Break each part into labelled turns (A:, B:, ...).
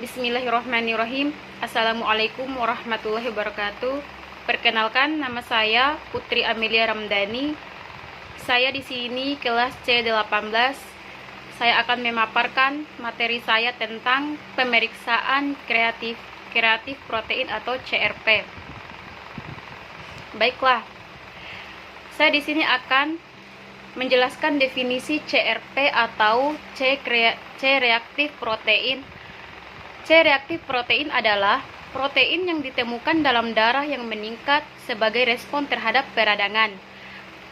A: Bismillahirrahmanirrahim. Assalamualaikum warahmatullahi wabarakatuh. Perkenalkan, nama saya Putri Amelia Ramdhani. Saya di sini kelas C18. Saya akan memaparkan materi saya tentang pemeriksaan kreatif protein atau CRP. Baiklah. Saya di sini akan menjelaskan definisi CRP atau C reaktif protein. C reaktif protein adalah protein yang ditemukan dalam darah yang meningkat sebagai respon terhadap peradangan.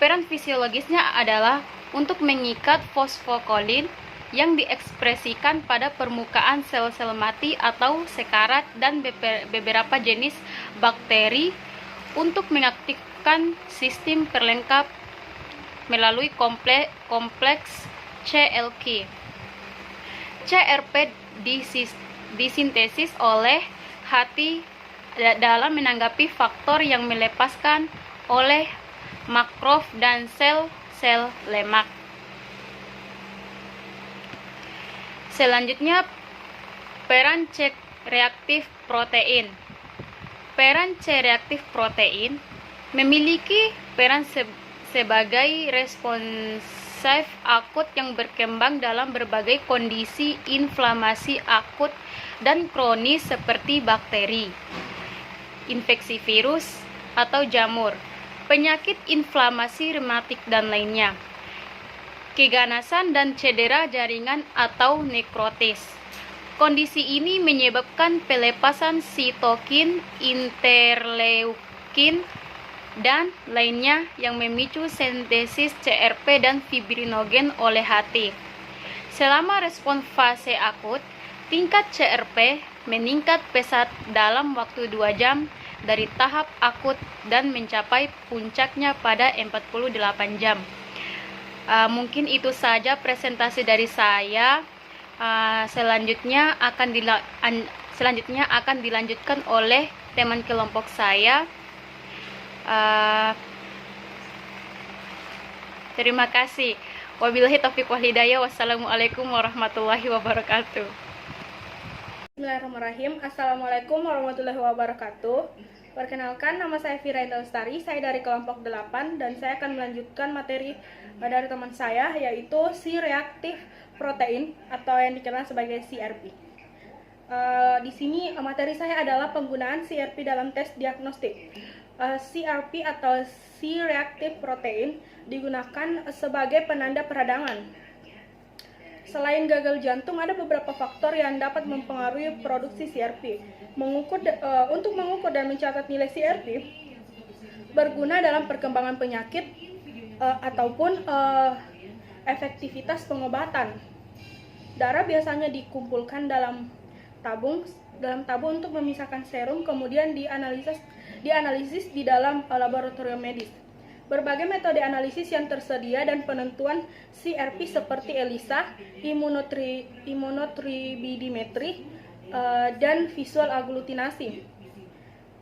A: Peran fisiologisnya adalah untuk mengikat fosfokolin yang diekspresikan pada permukaan sel-sel mati atau sekarat dan beberapa jenis bakteri untuk mengaktifkan sistem perlengkap melalui kompleks CLK. CRP disintesis oleh hati dalam menanggapi faktor yang melepaskan oleh makrofag dan sel-sel lemak. Selanjutnya, peran C reaktif protein. Peran C reaktif protein memiliki peran sebagai responsif akut yang berkembang dalam berbagai kondisi inflamasi akut dan kronis seperti bakteri, infeksi virus atau jamur, penyakit inflamasi rematik dan lainnya, keganasan dan cedera jaringan atau nekrotis. Kondisi ini menyebabkan pelepasan sitokin, interleukin, dan lainnya yang memicu sintesis CRP dan fibrinogen oleh hati. Selama respon fase akut, tingkat CRP meningkat pesat dalam waktu 2 jam dari tahap akut dan mencapai puncaknya pada 48 jam. Mungkin itu saja presentasi dari saya. Selanjutnya akan dilanjutkan oleh teman kelompok saya. Terima kasih. Wabillahi taufiq wal hidayah. Wassalamualaikum warahmatullahi wabarakatuh.
B: Bismillahirrahmanirrahim. Assalamualaikum warahmatullahi wabarakatuh. Perkenalkan, nama saya Fira Indah Lestari. Saya dari kelompok 8 dan saya akan melanjutkan materi dari teman saya, yaitu C reaktif protein atau yang dikenal sebagai CRP. Di sini materi saya adalah penggunaan CRP dalam tes diagnostik. CRP atau C reaktif protein digunakan sebagai penanda peradangan. Selain gagal jantung, ada beberapa faktor yang dapat mempengaruhi produksi CRP. Untuk mengukur dan mencatat nilai CRP berguna dalam perkembangan penyakit ataupun efektivitas pengobatan. Darah biasanya dikumpulkan dalam tabung untuk memisahkan serum, kemudian dianalisis di dalam laboratorium medis. Berbagai metode analisis yang tersedia dan penentuan CRP seperti ELISA, imunotribidimetri, dan visual aglutinasi.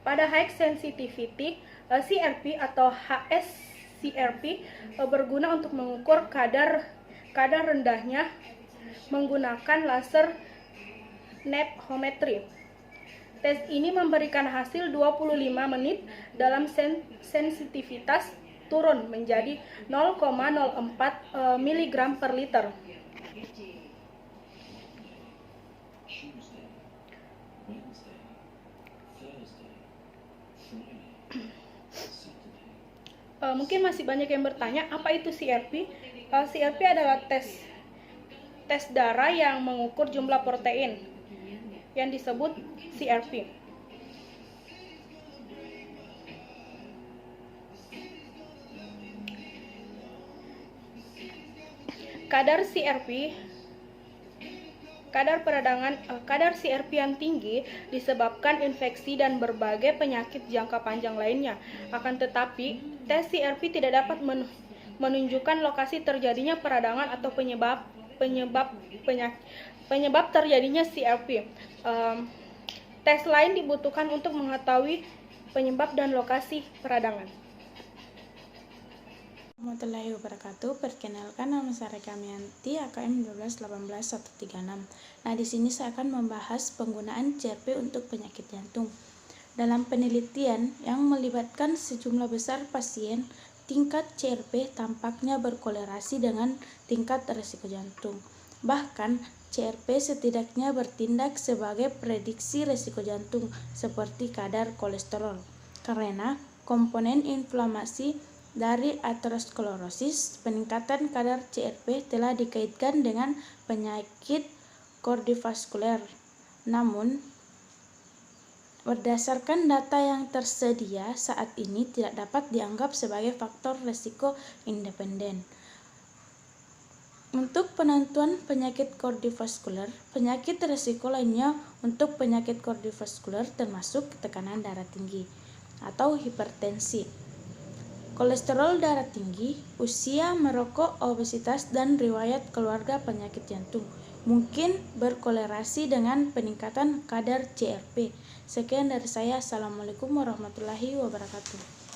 B: Pada high sensitivity, CRP atau HSCRP berguna untuk mengukur kadar rendahnya menggunakan laser nephometry. Tes ini memberikan hasil 25 menit dalam sensitivitas turun menjadi 0,04 mg per liter. Mungkin masih banyak yang bertanya, apa itu CRP? CRP adalah tes darah yang mengukur jumlah protein yang disebut CRP. Kadar CRP yang tinggi disebabkan infeksi dan berbagai penyakit jangka panjang lainnya. Akan tetapi, tes CRP tidak dapat menunjukkan lokasi terjadinya peradangan atau penyebab terjadinya CRP. Tes lain dibutuhkan untuk mengetahui penyebab dan lokasi peradangan.
C: Warahmatullahi wabarakatuh. Perkenalkan, nama saya Kamianti, AKM 1218136. Nah, di sini saya akan membahas penggunaan CRP untuk penyakit jantung. Dalam penelitian yang melibatkan sejumlah besar pasien, tingkat CRP tampaknya berkolerasi dengan tingkat risiko jantung. Bahkan, CRP setidaknya bertindak sebagai prediksi risiko jantung seperti kadar kolesterol, karena komponen inflamasi dari aterosklerosis. Peningkatan kadar CRP telah dikaitkan dengan penyakit kardiovaskuler. Namun, berdasarkan data yang tersedia saat ini tidak dapat dianggap sebagai faktor risiko independen. Untuk penentuan penyakit kardiovaskuler, penyakit risiko lainnya untuk penyakit kardiovaskuler termasuk tekanan darah tinggi atau hipertensi, kolesterol darah tinggi, usia, merokok, obesitas, dan riwayat keluarga penyakit jantung mungkin berkolerasi dengan peningkatan kadar CRP. Sekian dari saya. Assalamualaikum warahmatullahi wabarakatuh.